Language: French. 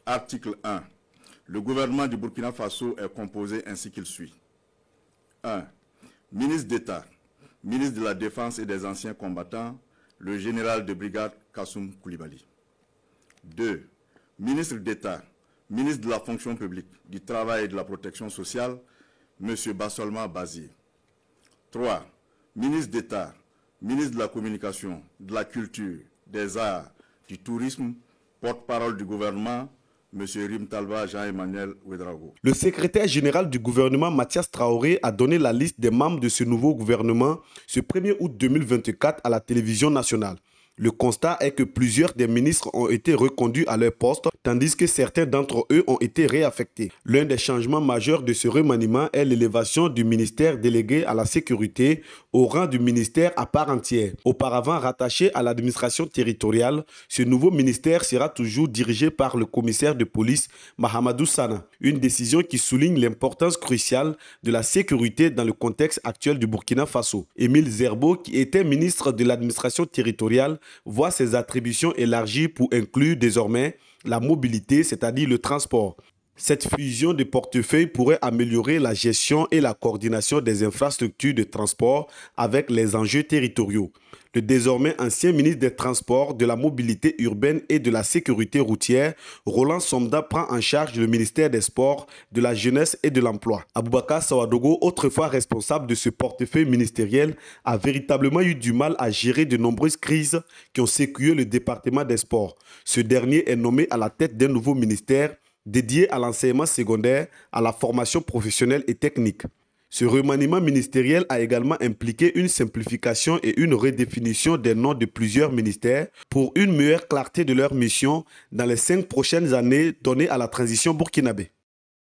Article 1. Le gouvernement du Burkina Faso est composé ainsi qu'il suit. 1. Ministre d'État, ministre de la Défense et des Anciens Combattants, le général de brigade Kassoum Koulibaly. 2. Ministre d'État, ministre de la Fonction publique, du Travail et de la Protection sociale, M. Bassolma Bazir. 3. Ministre d'État, ministre de la Communication, de la Culture, des Arts, du Tourisme, porte-parole du gouvernement, M. Rim Talba Jean-Emmanuel Ouedraogo. Le secrétaire général du gouvernement, Mathias Traoré, a donné la liste des membres de ce nouveau gouvernement ce 1er août 2024 à la télévision nationale. Le constat est que plusieurs des ministres ont été reconduits à leur poste, tandis que certains d'entre eux ont été réaffectés. L'un des changements majeurs de ce remaniement est l'élévation du ministère délégué à la sécurité au rang du ministère à part entière. Auparavant rattaché à l'administration territoriale, ce nouveau ministère sera toujours dirigé par le commissaire de police Mahamadou Sana. Une décision qui souligne l'importance cruciale de la sécurité dans le contexte actuel du Burkina Faso. Émile Zerbo, qui était ministre de l'administration territoriale, voit ses attributions élargies pour inclure désormais la mobilité, c'est-à-dire le transport. Cette fusion de portefeuilles pourrait améliorer la gestion et la coordination des infrastructures de transport avec les enjeux territoriaux. Le désormais ancien ministre des Transports, de la Mobilité urbaine et de la Sécurité routière, Roland Somda, prend en charge le ministère des Sports, de la Jeunesse et de l'Emploi. Aboubakar Sawadogo, autrefois responsable de ce portefeuille ministériel, a véritablement eu du mal à gérer de nombreuses crises qui ont secoué le département des Sports. Ce dernier est nommé à la tête d'un nouveau ministère dédié à l'enseignement secondaire, à la formation professionnelle et technique. Ce remaniement ministériel a également impliqué une simplification et une redéfinition des noms de plusieurs ministères pour une meilleure clarté de leur mission dans les 5 prochaines années données à la transition burkinabé.